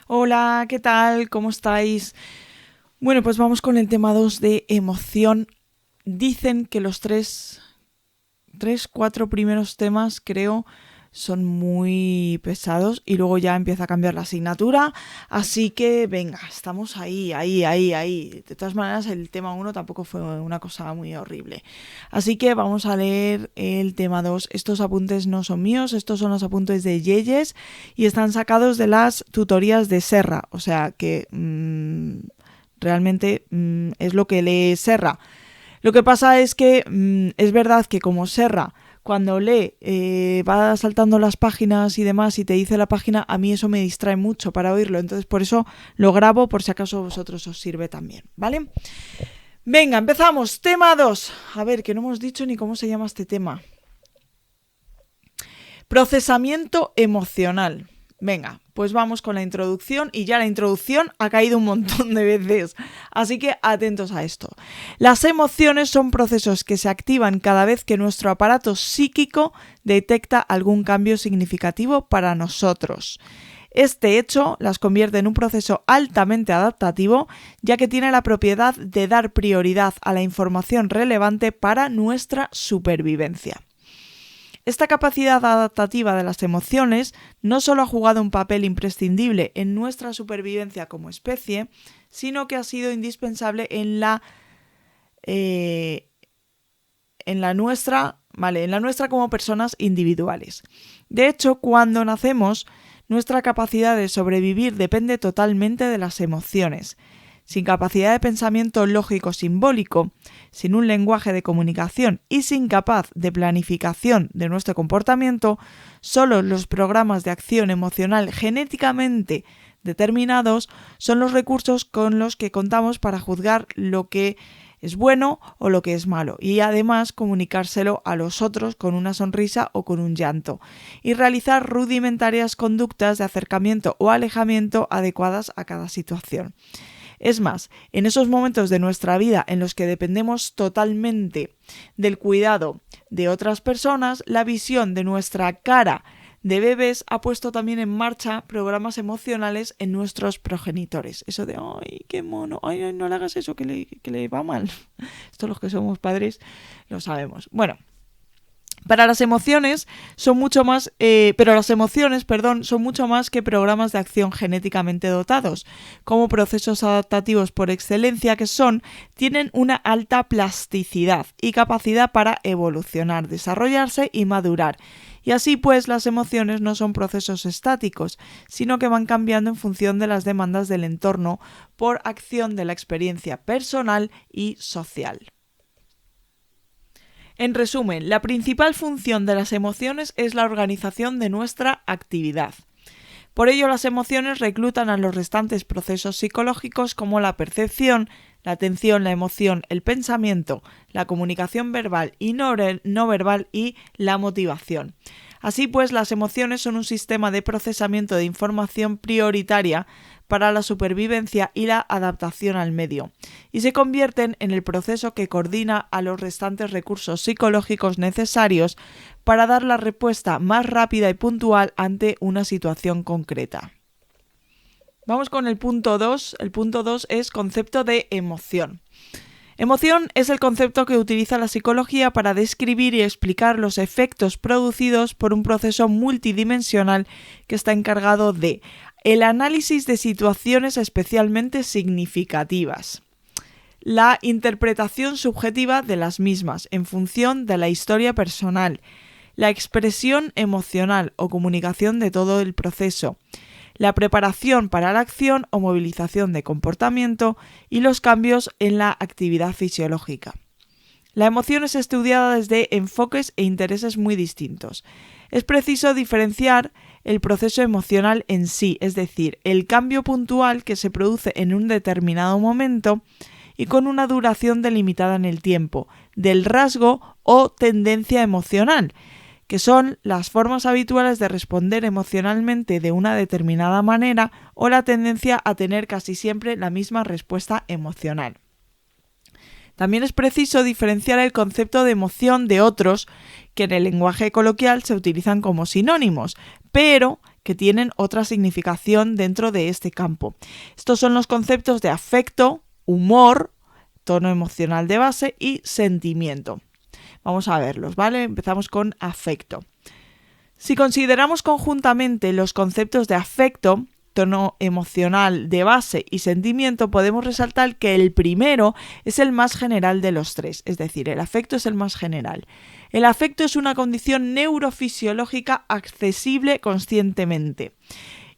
Hola, ¿qué tal? ¿Cómo estáis? Bueno, pues vamos con el tema 2 de emoción. Dicen que los cuatro primeros temas, creo, son muy pesados y luego ya empieza a cambiar la asignatura. Así que venga, estamos ahí. De todas maneras, el tema uno tampoco fue una cosa muy horrible. Así que vamos a leer el tema 2. Estos apuntes no son míos, estos son los apuntes de Yeyes y están sacados de las tutorías de Serra. O sea que realmente es lo que lee Serra. Lo que pasa es que es verdad que como Serra, cuando lee, va saltando las páginas y demás y te dice la página, a mí eso me distrae mucho para oírlo. Entonces por eso lo grabo por si acaso a vosotros os sirve también, ¿vale? Venga, empezamos. Tema 2. A ver, que no hemos dicho ni cómo se llama este tema. Procesamiento emocional. Venga, pues vamos con la introducción y ya la introducción ha caído un montón de veces, así que atentos a esto. Las emociones son procesos que se activan cada vez que nuestro aparato psíquico detecta algún cambio significativo para nosotros. Este hecho las convierte en un proceso altamente adaptativo, ya que tiene la propiedad de dar prioridad a la información relevante para nuestra supervivencia. Esta capacidad adaptativa de las emociones no solo ha jugado un papel imprescindible en nuestra supervivencia como especie, sino que ha sido indispensable en la nuestra como personas individuales. De hecho, cuando nacemos, nuestra capacidad de sobrevivir depende totalmente de las emociones. Sin capacidad de pensamiento lógico simbólico, sin un lenguaje de comunicación y sin capaz de planificación de nuestro comportamiento, solo los programas de acción emocional genéticamente determinados son los recursos con los que contamos para juzgar lo que es bueno o lo que es malo, y además comunicárselo a los otros con una sonrisa o con un llanto, y realizar rudimentarias conductas de acercamiento o alejamiento adecuadas a cada situación. Es más, en esos momentos de nuestra vida en los que dependemos totalmente del cuidado de otras personas, la visión de nuestra cara de bebés ha puesto también en marcha programas emocionales en nuestros progenitores. Eso de, ay, qué mono, ay, no le hagas eso, que le va mal. Esto los que somos padres lo sabemos. Bueno. Pero las emociones son mucho más que programas de acción genéticamente dotados. Como procesos adaptativos por excelencia que son, tienen una alta plasticidad y capacidad para evolucionar, desarrollarse y madurar. Y así pues, las emociones no son procesos estáticos, sino que van cambiando en función de las demandas del entorno por acción de la experiencia personal y social. En resumen, la principal función de las emociones es la organización de nuestra actividad. Por ello, las emociones reclutan a los restantes procesos psicológicos como la percepción, la atención, la emoción, el pensamiento, la comunicación verbal y no verbal y la motivación. Así pues, las emociones son un sistema de procesamiento de información prioritaria para la supervivencia y la adaptación al medio, y se convierten en el proceso que coordina a los restantes recursos psicológicos necesarios para dar la respuesta más rápida y puntual ante una situación concreta. Vamos con el punto 2. El punto 2 es concepto de emoción. Emoción es el concepto que utiliza la psicología para describir y explicar los efectos producidos por un proceso multidimensional que está encargado de el análisis de situaciones especialmente significativas, la interpretación subjetiva de las mismas en función de la historia personal, la expresión emocional o comunicación de todo el proceso, la preparación para la acción o movilización de comportamiento y los cambios en la actividad fisiológica. La emoción es estudiada desde enfoques e intereses muy distintos. Es preciso diferenciar el proceso emocional en sí, es decir, el cambio puntual que se produce en un determinado momento y con una duración delimitada en el tiempo, del rasgo o tendencia emocional, que son las formas habituales de responder emocionalmente de una determinada manera o la tendencia a tener casi siempre la misma respuesta emocional. También es preciso diferenciar el concepto de emoción de otros que en el lenguaje coloquial se utilizan como sinónimos, pero que tienen otra significación dentro de este campo. Estos son los conceptos de afecto, humor, tono emocional de base y sentimiento. Vamos a verlos, ¿vale? Empezamos con afecto. Si consideramos conjuntamente los conceptos de afecto, tono emocional de base y sentimiento, podemos resaltar que el primero es el más general de los tres, es decir, el afecto es el más general. El afecto es una condición neurofisiológica accesible conscientemente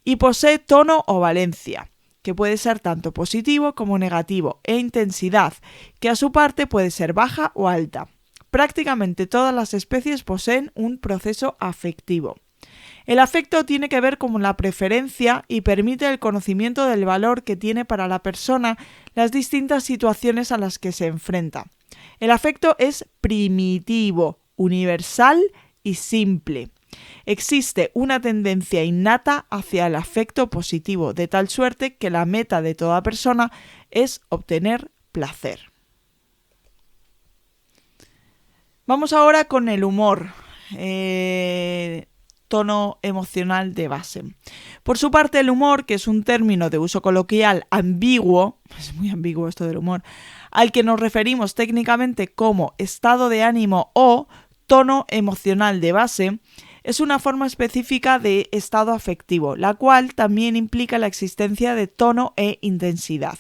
y posee tono o valencia, que puede ser tanto positivo como negativo, e intensidad, que a su parte puede ser baja o alta. Prácticamente todas las especies poseen un proceso afectivo. El afecto tiene que ver con la preferencia y permite el conocimiento del valor que tiene para la persona las distintas situaciones a las que se enfrenta. El afecto es primitivo, universal y simple. Existe una tendencia innata hacia el afecto positivo, de tal suerte que la meta de toda persona es obtener placer. Vamos ahora con el humor, tono emocional de base. Por su parte, el humor, que es un término de uso coloquial ambiguo, es muy ambiguo esto del humor, al que nos referimos técnicamente como estado de ánimo o tono emocional de base, es una forma específica de estado afectivo, la cual también implica la existencia de tono e intensidad.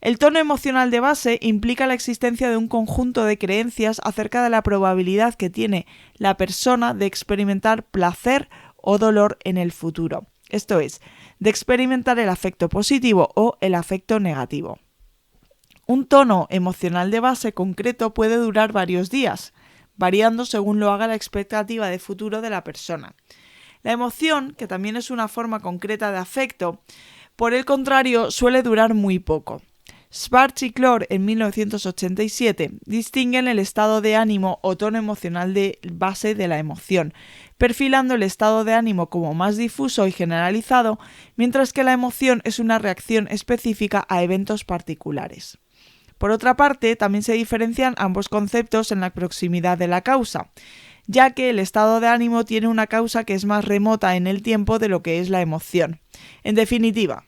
El tono emocional de base implica la existencia de un conjunto de creencias acerca de la probabilidad que tiene la persona de experimentar placer o dolor en el futuro. Esto es, de experimentar el afecto positivo o el afecto negativo. Un tono emocional de base concreto puede durar varios días, variando según lo haga la expectativa de futuro de la persona. La emoción, que también es una forma concreta de afecto, por el contrario, suele durar muy poco. Schwartz y Clore en 1987 distinguen el estado de ánimo o tono emocional de base de la emoción, perfilando el estado de ánimo como más difuso y generalizado, mientras que la emoción es una reacción específica a eventos particulares. Por otra parte, también se diferencian ambos conceptos en la proximidad de la causa, ya que el estado de ánimo tiene una causa que es más remota en el tiempo de lo que es la emoción. En definitiva,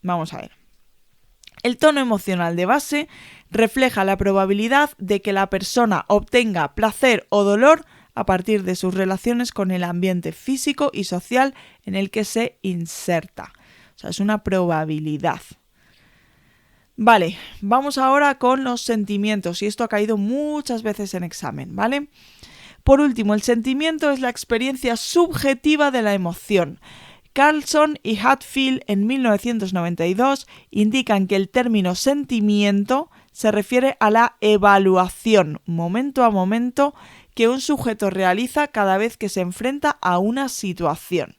vamos a ver. El tono emocional de base refleja la probabilidad de que la persona obtenga placer o dolor a partir de sus relaciones con el ambiente físico y social en el que se inserta. O sea, es una probabilidad. Vale, vamos ahora con los sentimientos, y esto ha caído muchas veces en examen, ¿vale? Por último, el sentimiento es la experiencia subjetiva de la emoción. Carlson y Hatfield en 1992 indican que el término sentimiento se refiere a la evaluación, momento a momento, que un sujeto realiza cada vez que se enfrenta a una situación.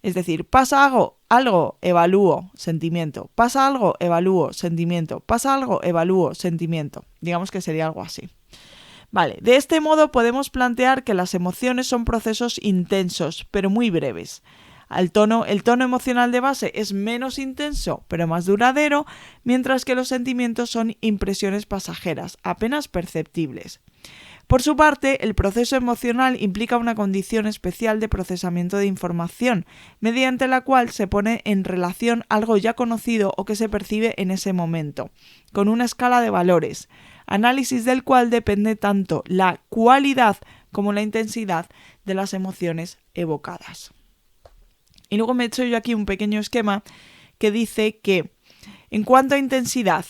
Es decir, pasa algo, evalúo, sentimiento. Pasa algo, evalúo, sentimiento. Pasa algo, evalúo, sentimiento. Digamos que sería algo así. Vale, de este modo podemos plantear que las emociones son procesos intensos, pero muy breves. El tono emocional de base es menos intenso, pero más duradero, mientras que los sentimientos son impresiones pasajeras, apenas perceptibles. Por su parte, el proceso emocional implica una condición especial de procesamiento de información, mediante la cual se pone en relación algo ya conocido o que se percibe en ese momento, con una escala de valores, análisis del cual depende tanto la cualidad como la intensidad de las emociones evocadas. Y luego me he hecho yo aquí un pequeño esquema que dice que en cuanto a intensidad,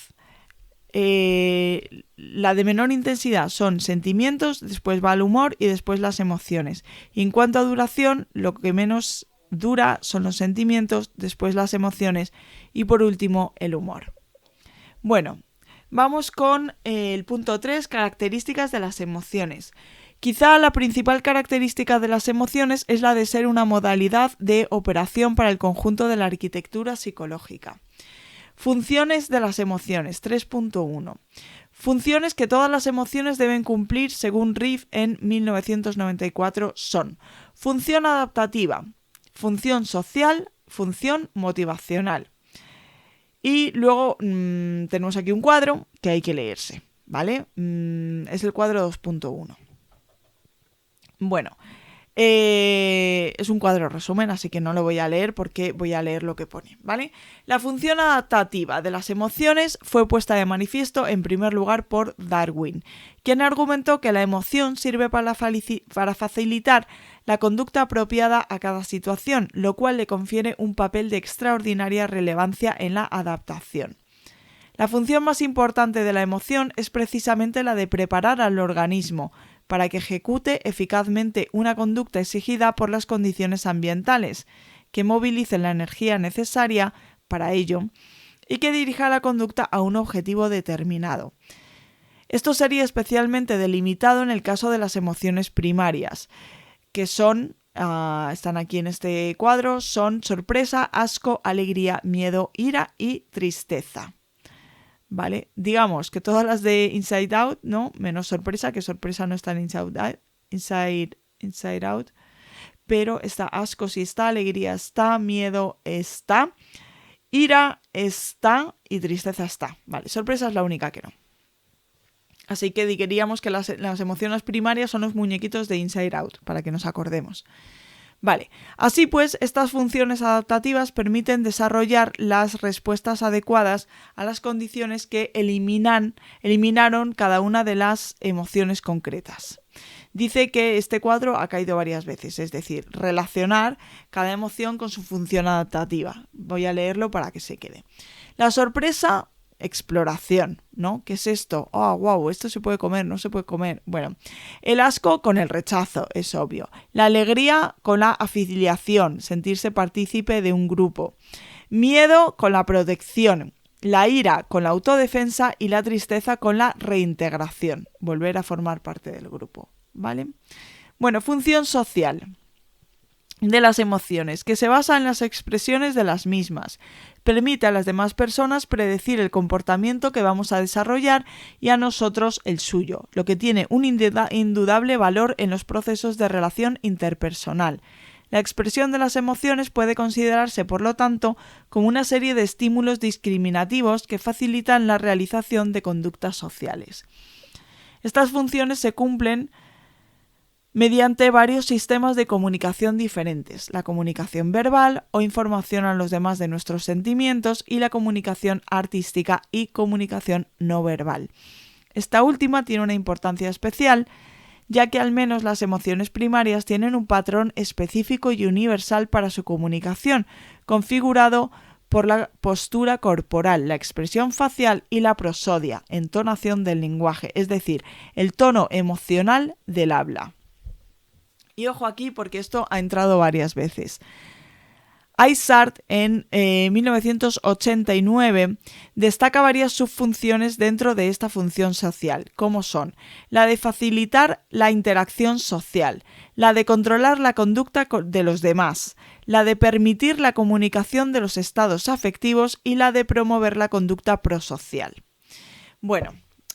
la de menor intensidad son sentimientos, después va el humor y después las emociones. Y en cuanto a duración, lo que menos dura son los sentimientos, después las emociones y por último el humor. Bueno, vamos con el punto 3, características de las emociones. Quizá la principal característica de las emociones es la de ser una modalidad de operación para el conjunto de la arquitectura psicológica. Funciones de las emociones, 3.1. Funciones que todas las emociones deben cumplir según Riff en 1994 son: función adaptativa, función social, función motivacional. Y luego tenemos aquí un cuadro que hay que leerse, ¿vale? Es el cuadro 2.1. Bueno, Es un cuadro resumen, así que no lo voy a leer porque voy a leer lo que pone, ¿vale? La función adaptativa de las emociones fue puesta de manifiesto en primer lugar por Darwin, quien argumentó que la emoción sirve para facilitar la conducta apropiada a cada situación, lo cual le confiere un papel de extraordinaria relevancia en la adaptación. La función más importante de la emoción es precisamente la de preparar al organismo para que ejecute eficazmente una conducta exigida por las condiciones ambientales, que movilice la energía necesaria para ello y que dirija la conducta a un objetivo determinado. Esto sería especialmente delimitado en el caso de las emociones primarias, que son, están aquí en este cuadro, son sorpresa, asco, alegría, miedo, ira y tristeza. ¿Vale? Digamos que todas las de Inside Out, ¿no? Menos sorpresa, que sorpresa no está en Inside Out, pero está asco sí está, alegría está, miedo está, ira está y tristeza está. Vale, sorpresa es la única que no. Así que diríamos que las emociones primarias son los muñequitos de Inside Out, para que nos acordemos. Vale, así pues, estas funciones adaptativas permiten desarrollar las respuestas adecuadas a las condiciones que eliminaron cada una de las emociones concretas. Dice que este cuadro ha caído varias veces, es decir, relacionar cada emoción con su función adaptativa. Voy a leerlo para que se quede. La sorpresa, exploración, ¿no? ¿Qué es esto? Oh, wow, esto se puede comer, no se puede comer. Bueno, el asco con el rechazo, es obvio. La alegría con la afiliación, sentirse partícipe de un grupo. Miedo con la protección. La ira con la autodefensa y la tristeza con la reintegración, volver a formar parte del grupo, ¿vale? Bueno, función social de las emociones, que se basa en las expresiones de las mismas. Permite a las demás personas predecir el comportamiento que vamos a desarrollar y a nosotros el suyo, lo que tiene un indudable valor en los procesos de relación interpersonal. La expresión de las emociones puede considerarse, por lo tanto, como una serie de estímulos discriminativos que facilitan la realización de conductas sociales. Estas funciones se cumplen mediante varios sistemas de comunicación diferentes, la comunicación verbal o información a los demás de nuestros sentimientos y la comunicación artística y comunicación no verbal. Esta última tiene una importancia especial, ya que al menos las emociones primarias tienen un patrón específico y universal para su comunicación, configurado por la postura corporal, la expresión facial y la prosodia, entonación del lenguaje, es decir, el tono emocional del habla. Y ojo aquí porque esto ha entrado varias veces. Isart en 1989 destaca varias subfunciones dentro de esta función social, como son la de facilitar la interacción social, la de controlar la conducta de los demás, la de permitir la comunicación de los estados afectivos y la de promover la conducta prosocial. Bueno,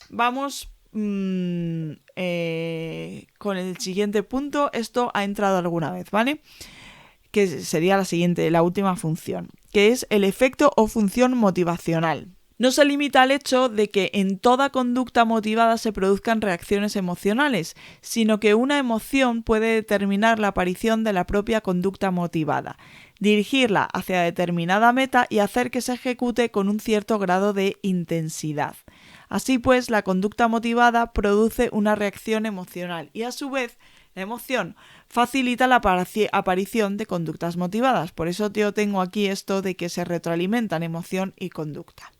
vamos con el siguiente punto. Esto ha entrado alguna vez, ¿vale? Que sería la última función, que es el efecto o función motivacional. No se limita al hecho de que en toda conducta motivada se produzcan reacciones emocionales, sino que una emoción puede determinar la aparición de la propia conducta motivada, dirigirla hacia determinada meta y hacer que se ejecute con un cierto grado de intensidad. Así pues, la conducta motivada produce una reacción emocional y a su vez la emoción facilita la aparición de conductas motivadas. Por eso yo tengo aquí esto de que se retroalimentan emoción y conducta.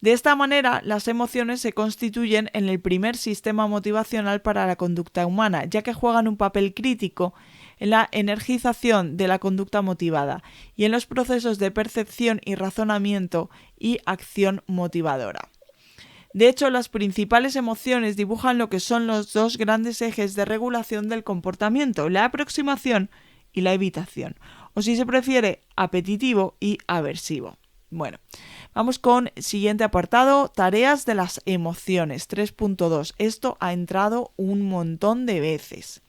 De esta manera, las emociones se constituyen en el primer sistema motivacional para la conducta humana, ya que juegan un papel crítico en la energización de la conducta motivada y en los procesos de percepción y razonamiento y acción motivadora. De hecho, las principales emociones dibujan lo que son los dos grandes ejes de regulación del comportamiento, la aproximación y la evitación, o si se prefiere, apetitivo y aversivo. Bueno, vamos con el siguiente apartado, tareas de las emociones, 3.2. Esto ha entrado un montón de veces.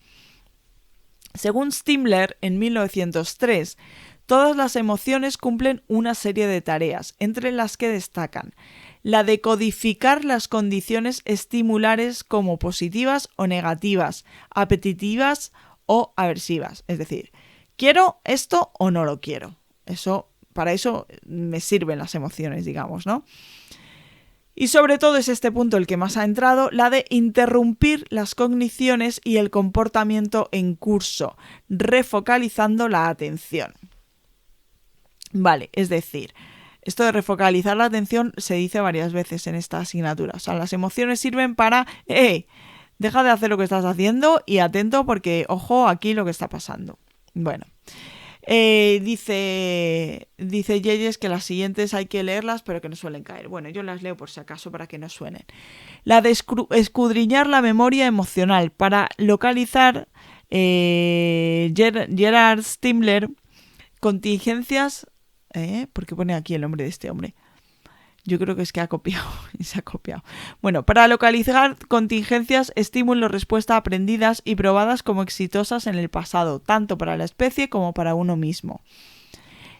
Según Stimler, en 1903, todas las emociones cumplen una serie de tareas, entre las que destacan la de codificar las condiciones estimulares como positivas o negativas, apetitivas o aversivas. Es decir, ¿quiero esto o no lo quiero? Para eso me sirven las emociones, digamos, ¿no? Y sobre todo es este punto el que más ha entrado, la de interrumpir las cogniciones y el comportamiento en curso, refocalizando la atención. Vale, es decir, esto de refocalizar la atención se dice varias veces en esta asignatura. O sea, las emociones sirven para, deja de hacer lo que estás haciendo y atento porque, ojo, aquí lo que está pasando. Bueno. Dice Yeyes que las siguientes hay que leerlas pero que no suelen caer. Bueno, yo las leo por si acaso para que no suenen. La de escudriñar la memoria emocional para localizar Gerard Stimler contingencias. ¿Por qué pone aquí el nombre de este hombre? Yo creo que es que ha copiado y se ha copiado. Bueno, para localizar contingencias, estímulos, respuesta aprendidas y probadas como exitosas en el pasado, tanto para la especie como para uno mismo.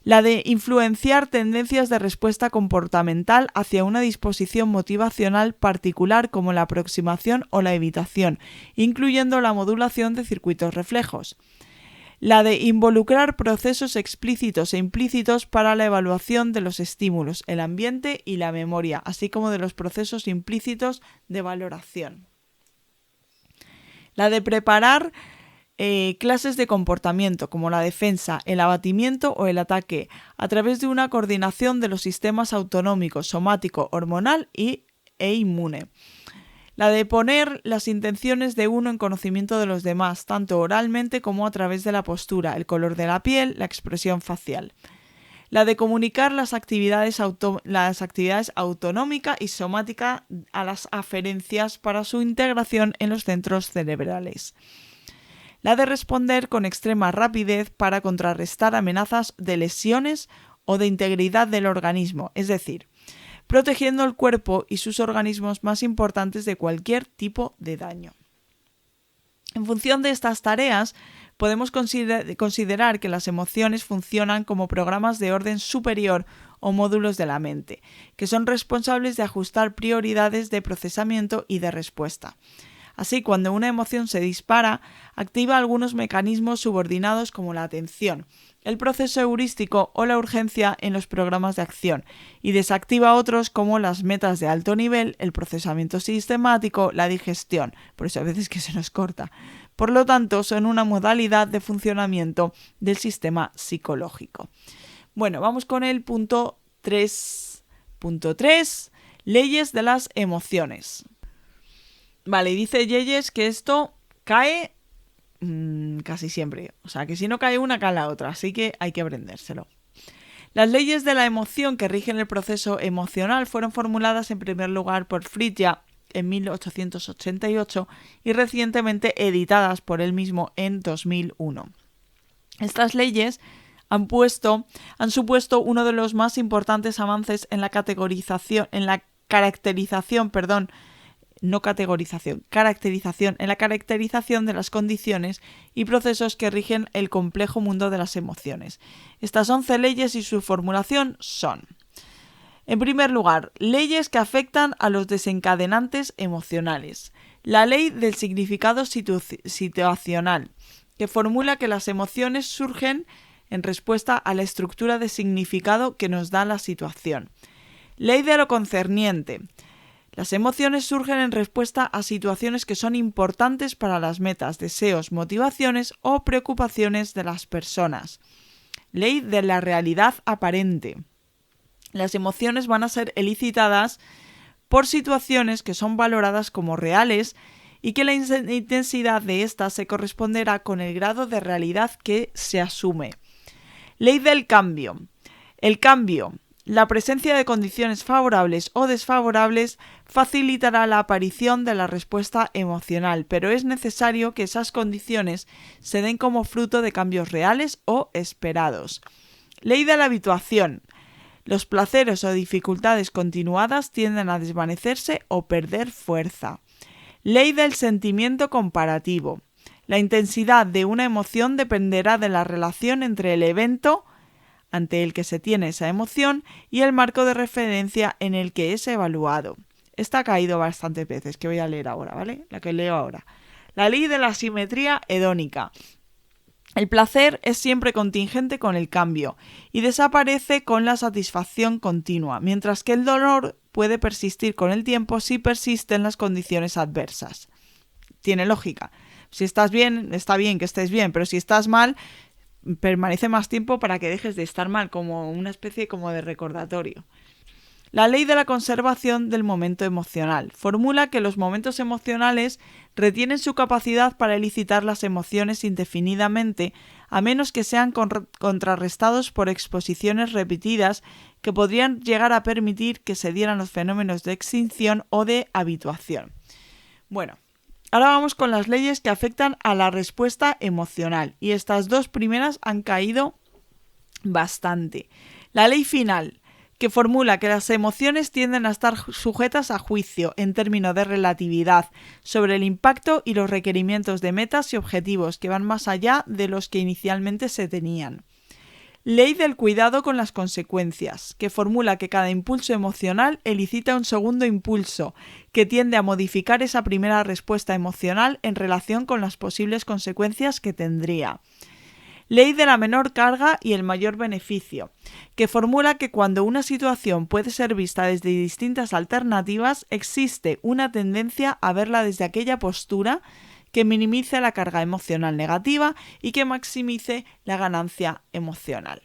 La de influenciar tendencias de respuesta comportamental hacia una disposición motivacional particular como la aproximación o la evitación, incluyendo la modulación de circuitos reflejos. La de involucrar procesos explícitos e implícitos para la evaluación de los estímulos, el ambiente y la memoria, así como de los procesos implícitos de valoración. La de preparar clases de comportamiento, como la defensa, el abatimiento o el ataque, a través de una coordinación de los sistemas autonómico, somático, hormonal e inmune. La de poner las intenciones de uno en conocimiento de los demás, tanto oralmente como a través de la postura, el color de la piel, la expresión facial. La de comunicar las actividades autonómica y somática a las aferencias para su integración en los centros cerebrales. La de responder con extrema rapidez para contrarrestar amenazas de lesiones o de integridad del organismo, es decir, protegiendo el cuerpo y sus organismos más importantes de cualquier tipo de daño. En función de estas tareas, podemos considerar que las emociones funcionan como programas de orden superior o módulos de la mente, que son responsables de ajustar prioridades de procesamiento y de respuesta. Así, cuando una emoción se dispara, activa algunos mecanismos subordinados como la atención, el proceso heurístico o la urgencia en los programas de acción, y desactiva otros como las metas de alto nivel, el procesamiento sistemático, la digestión. Por eso a veces que se nos corta. Por lo tanto, son una modalidad de funcionamiento del sistema psicológico. Bueno, vamos con el punto 3.3, leyes de las emociones. Vale, dice Yeyes que esto cae casi siempre. O sea, que si no cae una, cae la otra. Así que hay que aprendérselo. Las leyes de la emoción que rigen el proceso emocional fueron formuladas en primer lugar por Frege en 1888 y recientemente editadas por él mismo en 2001. Estas leyes han supuesto uno de los más importantes avances en la caracterización en la caracterización de las condiciones y procesos que rigen el complejo mundo de las emociones. Estas 11 leyes y su formulación son: en primer lugar, leyes que afectan a los desencadenantes emocionales. La ley del significado situacional, que formula que las emociones surgen en respuesta a la estructura de significado que nos da la situación. Ley de lo concerniente. Las emociones surgen en respuesta a situaciones que son importantes para las metas, deseos, motivaciones o preocupaciones de las personas. Ley de la realidad aparente. Las emociones van a ser elicitadas por situaciones que son valoradas como reales y que la intensidad de estas se corresponderá con el grado de realidad que se asume. Ley del cambio. El cambio, la presencia de condiciones favorables o desfavorables, facilitará la aparición de la respuesta emocional, pero es necesario que esas condiciones se den como fruto de cambios reales o esperados. Ley de la habituación. Los placeres o dificultades continuadas tienden a desvanecerse o perder fuerza. Ley del sentimiento comparativo. La intensidad de una emoción dependerá de la relación entre el evento ante el que se tiene esa emoción y el marco de referencia en el que es evaluado. Esta ha caído bastantes veces, que voy a leer ahora, ¿vale? La que leo ahora. La ley de la simetría hedónica. El placer es siempre contingente con el cambio y desaparece con la satisfacción continua, mientras que el dolor puede persistir con el tiempo si persisten las condiciones adversas. Tiene lógica. Si estás bien, está bien que estés bien, pero si estás mal, permanece más tiempo para que dejes de estar mal, como una especie como de recordatorio. La ley de la conservación del momento emocional formula que los momentos emocionales retienen su capacidad para elicitar las emociones indefinidamente, a menos que sean contrarrestados por exposiciones repetidas que podrían llegar a permitir que se dieran los fenómenos de extinción o de habituación. Bueno, ahora vamos con las leyes que afectan a la respuesta emocional, y estas dos primeras han caído bastante. La ley final, que formula que las emociones tienden a estar sujetas a juicio en términos de relatividad sobre el impacto y los requerimientos de metas y objetivos que van más allá de los que inicialmente se tenían. Ley del cuidado con las consecuencias, que formula que cada impulso emocional elicita un segundo impulso, que tiende a modificar esa primera respuesta emocional en relación con las posibles consecuencias que tendría. Ley de la menor carga y el mayor beneficio, que formula que cuando una situación puede ser vista desde distintas alternativas, existe una tendencia a verla desde aquella postura que minimice la carga emocional negativa y que maximice la ganancia emocional.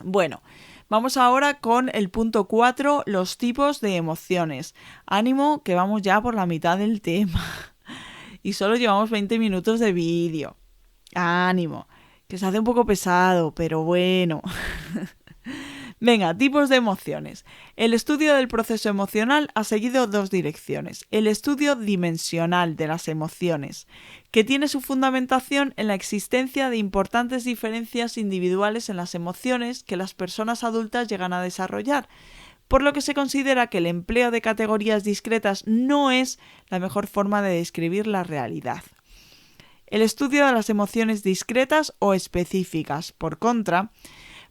Bueno, vamos ahora con el punto 4, los tipos de emociones. Ánimo, que vamos ya por la mitad del tema. Y solo llevamos 20 minutos de vídeo. Ánimo, que se hace un poco pesado, pero bueno. Venga, tipos de emociones. El estudio del proceso emocional ha seguido dos direcciones. El estudio dimensional de las emociones, que tiene su fundamentación en la existencia de importantes diferencias individuales en las emociones que las personas adultas llegan a desarrollar, por lo que se considera que el empleo de categorías discretas no es la mejor forma de describir la realidad. El estudio de las emociones discretas o específicas, por contra,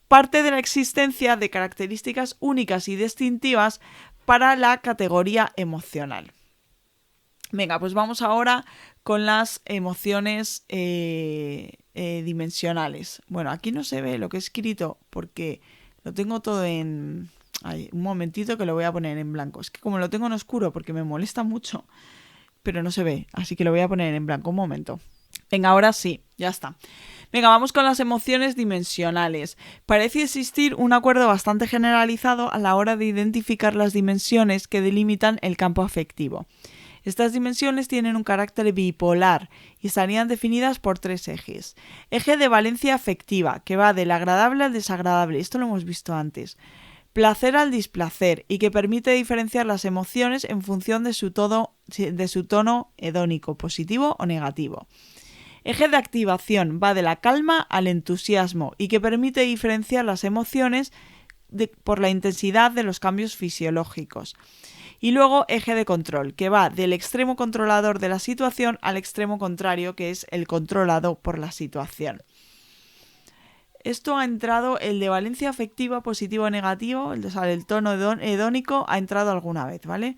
parte de la existencia de características únicas y distintivas para la categoría emocional. Venga, pues vamos ahora con las emociones dimensionales. Bueno, aquí no se ve lo que he escrito porque lo tengo todo en... Ay, un momentito que lo voy a poner en blanco. Es que como lo tengo en oscuro porque me molesta mucho, pero no se ve, así que lo voy a poner en blanco un momento. Venga, ahora sí, ya está. Venga, vamos con las emociones dimensionales. Parece existir un acuerdo bastante generalizado a la hora de identificar las dimensiones que delimitan el campo afectivo. Estas dimensiones tienen un carácter bipolar y estarían definidas por tres ejes. Eje de valencia afectiva, que va del agradable al desagradable, esto lo hemos visto antes. Placer al displacer, y que permite diferenciar las emociones en función de su tono hedónico, positivo o negativo. Eje de activación, va de la calma al entusiasmo y que permite diferenciar las emociones por la intensidad de los cambios fisiológicos. Y luego eje de control, que va del extremo controlador de la situación al extremo contrario, que es el controlado por la situación. Esto ha entrado, el de valencia afectiva, positivo o negativo, el tono hedónico ha entrado alguna vez, ¿vale?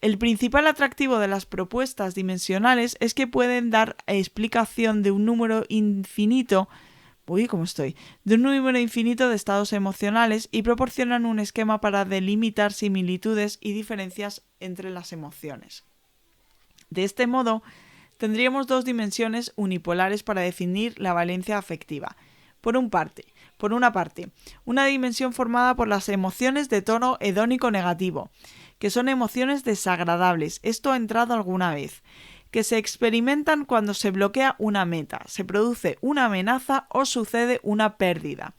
El principal atractivo de las propuestas dimensionales es que pueden dar explicación de un número infinito, de un número infinito de estados emocionales y proporcionan un esquema para delimitar similitudes y diferencias entre las emociones. De este modo, tendríamos dos dimensiones unipolares para definir la valencia afectiva. Por una parte, una dimensión formada por las emociones de tono hedónico negativo, que son emociones desagradables, esto ha entrado alguna vez, que se experimentan cuando se bloquea una meta, se produce una amenaza o sucede una pérdida.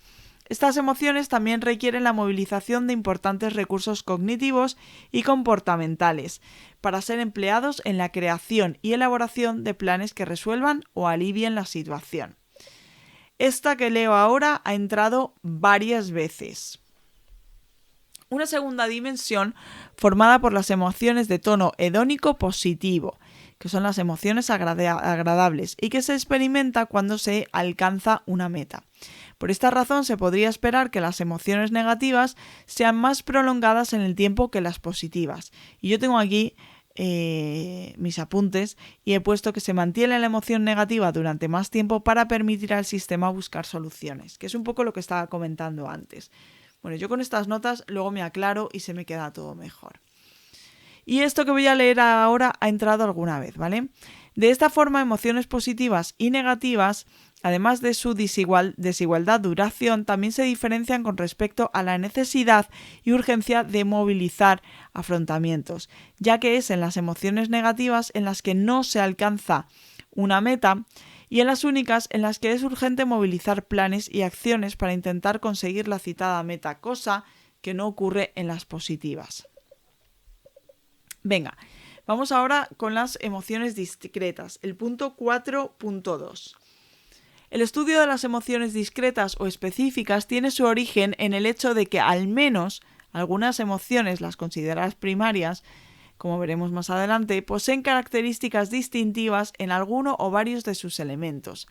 Estas emociones también requieren la movilización de importantes recursos cognitivos y comportamentales para ser empleados en la creación y elaboración de planes que resuelvan o alivien la situación. Esta que leo ahora ha entrado varias veces. Una segunda dimensión formada por las emociones de tono hedónico positivo, que son las emociones agradables y que se experimenta cuando se alcanza una meta. Por esta razón se podría esperar que las emociones negativas sean más prolongadas en el tiempo que las positivas. Y yo tengo aquí mis apuntes y he puesto que se mantiene la emoción negativa durante más tiempo para permitir al sistema buscar soluciones, que es un poco lo que estaba comentando antes. Bueno, yo con estas notas luego me aclaro y se me queda todo mejor. Y esto que voy a leer ahora ha entrado alguna vez, ¿vale? De esta forma, emociones positivas y negativas, además de su desigualdad duración, también se diferencian con respecto a la necesidad y urgencia de movilizar afrontamientos, ya que es en las emociones negativas en las que no se alcanza una meta y en las únicas en las que es urgente movilizar planes y acciones para intentar conseguir la citada meta, cosa que no ocurre en las positivas. Venga, vamos ahora con las emociones discretas, el punto 4.2. El estudio de las emociones discretas o específicas tiene su origen en el hecho de que al menos algunas emociones, las consideradas primarias, como veremos más adelante, poseen características distintivas en alguno o varios de sus elementos.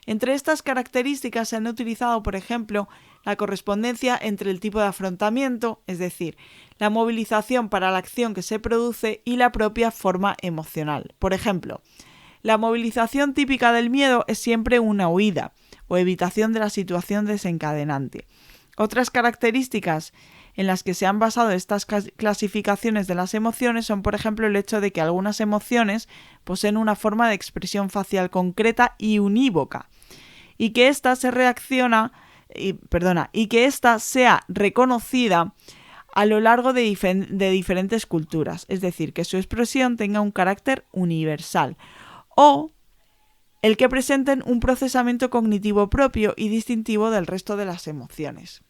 Entre estas características se han utilizado, por ejemplo, la correspondencia entre el tipo de afrontamiento, es decir, la movilización para la acción que se produce y la propia forma emocional. Por ejemplo, la movilización típica del miedo es siempre una huida o evitación de la situación desencadenante. Otras características en las que se han basado estas clasificaciones de las emociones son, por ejemplo, el hecho de que algunas emociones poseen una forma de expresión facial concreta y unívoca, y que ésta sea reconocida a lo largo de diferentes culturas, es decir, que su expresión tenga un carácter universal, o el que presenten un procesamiento cognitivo propio y distintivo del resto de las emociones.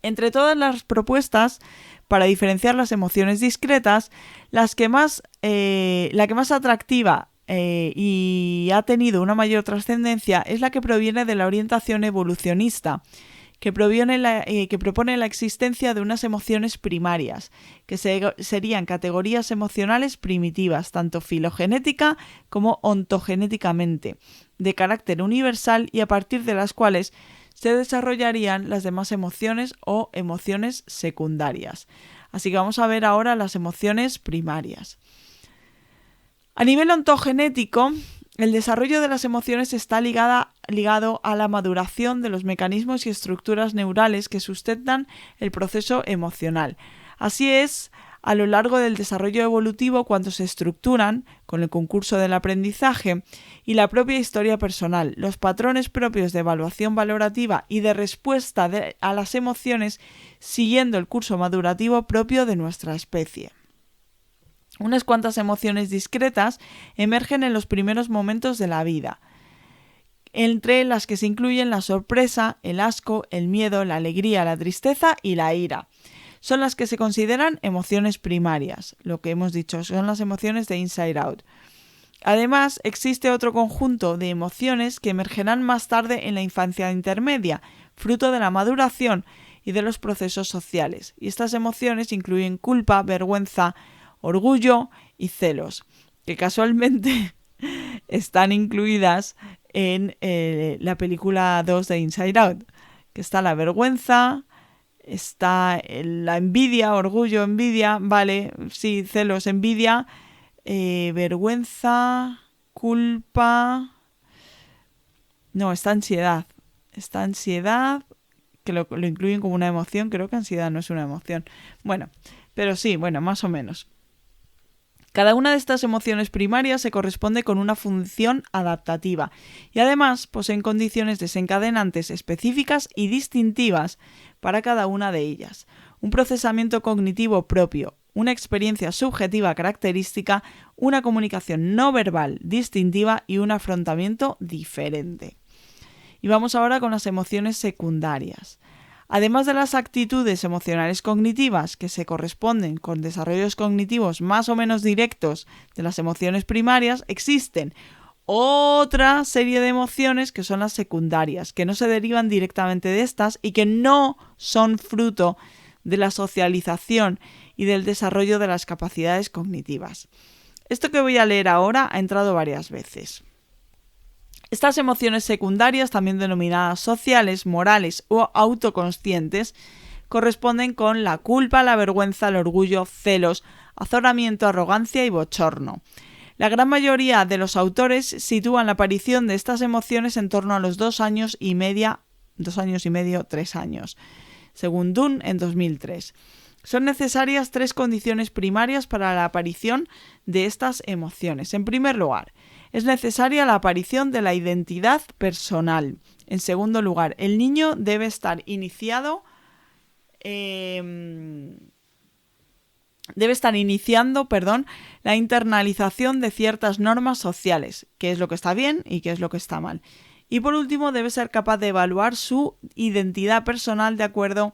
Entre todas las propuestas para diferenciar las emociones discretas, la que más atractiva y ha tenido una mayor trascendencia es la que proviene de la orientación evolucionista, que propone la existencia de unas emociones primarias, que serían categorías emocionales primitivas, tanto filogenética como ontogenéticamente, de carácter universal y a partir de las cuales se desarrollarían las demás emociones o emociones secundarias. Así que vamos a ver ahora las emociones primarias. A nivel ontogenético, el desarrollo de las emociones está ligado a la maduración de los mecanismos y estructuras neurales que sustentan el proceso emocional. Así es, a lo largo del desarrollo evolutivo, cuando se estructuran, con el concurso del aprendizaje y la propia historia personal, los patrones propios de evaluación valorativa y de respuesta a las emociones siguiendo el curso madurativo propio de nuestra especie. Unas cuantas emociones discretas emergen en los primeros momentos de la vida, entre las que se incluyen la sorpresa, el asco, el miedo, la alegría, la tristeza y la ira. Son las que se consideran emociones primarias, lo que hemos dicho, son las emociones de Inside Out. Además, existe otro conjunto de emociones que emergerán más tarde en la infancia intermedia, fruto de la maduración y de los procesos sociales. Y estas emociones incluyen culpa, vergüenza, orgullo y celos, que casualmente están incluidas en la película 2 de Inside Out, que está la vergüenza, está la envidia, orgullo, envidia, vale, sí, celos, envidia, vergüenza, culpa, no, está ansiedad, que lo incluyen como una emoción, creo que ansiedad no es una emoción, bueno, pero sí, bueno, más o menos. Cada una de estas emociones primarias se corresponde con una función adaptativa y además poseen condiciones desencadenantes específicas y distintivas para cada una de ellas, un procesamiento cognitivo propio, una experiencia subjetiva característica, una comunicación no verbal distintiva y un afrontamiento diferente. Y vamos ahora con las emociones secundarias. Además de las actitudes emocionales cognitivas que se corresponden con desarrollos cognitivos más o menos directos de las emociones primarias, existen otra serie de emociones que son las secundarias, que no se derivan directamente de estas y que no son fruto de la socialización y del desarrollo de las capacidades cognitivas. Esto que voy a leer ahora ha entrado varias veces. Estas emociones secundarias, también denominadas sociales, morales o autoconscientes, corresponden con la culpa, la vergüenza, el orgullo, celos, azoramiento, arrogancia y bochorno. La gran mayoría de los autores sitúan la aparición de estas emociones en torno a los 2 años y medio, 3 años, según Dunn en 2003. Son necesarias 3 condiciones primarias para la aparición de estas emociones. En primer lugar, es necesaria la aparición de la identidad personal. En segundo lugar, el niño debe estar iniciando la internalización de ciertas normas sociales, qué es lo que está bien y qué es lo que está mal. Y por último, debe ser capaz de evaluar su identidad personal de acuerdo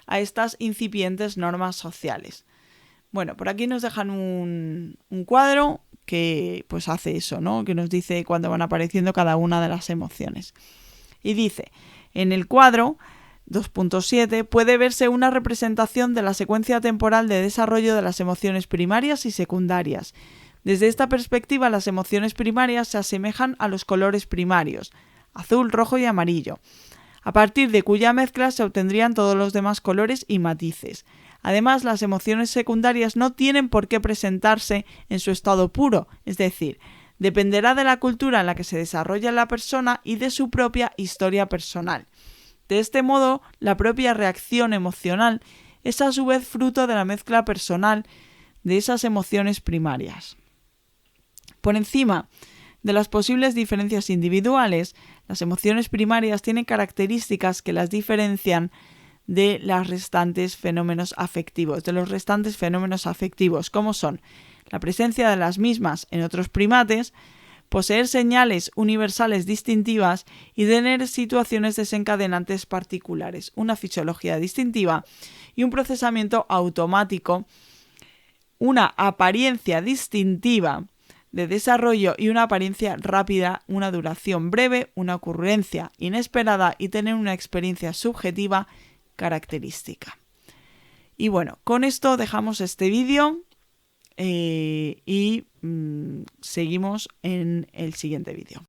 a estas incipientes normas sociales. Bueno, por aquí nos dejan un cuadro que pues hace eso, ¿no? Que nos dice cuándo van apareciendo cada una de las emociones. Y dice, en el cuadro 2.7 puede verse una representación de la secuencia temporal de desarrollo de las emociones primarias y secundarias. Desde esta perspectiva, las emociones primarias se asemejan a los colores primarios, azul, rojo y amarillo, a partir de cuya mezcla se obtendrían todos los demás colores y matices. Además, las emociones secundarias no tienen por qué presentarse en su estado puro, es decir, dependerá de la cultura en la que se desarrolla la persona y de su propia historia personal. De este modo, la propia reacción emocional es a su vez fruto de la mezcla personal de esas emociones primarias. Por encima de las posibles diferencias individuales, las emociones primarias tienen características que las diferencian de los restantes fenómenos afectivos, como son la presencia de las mismas en otros primates, poseer señales universales distintivas y tener situaciones desencadenantes particulares, una fisiología distintiva y un procesamiento automático, una apariencia distintiva de desarrollo y una apariencia rápida, una duración breve, una ocurrencia inesperada y tener una experiencia subjetiva característica. Y bueno, con esto dejamos este vídeo y seguimos en el siguiente vídeo.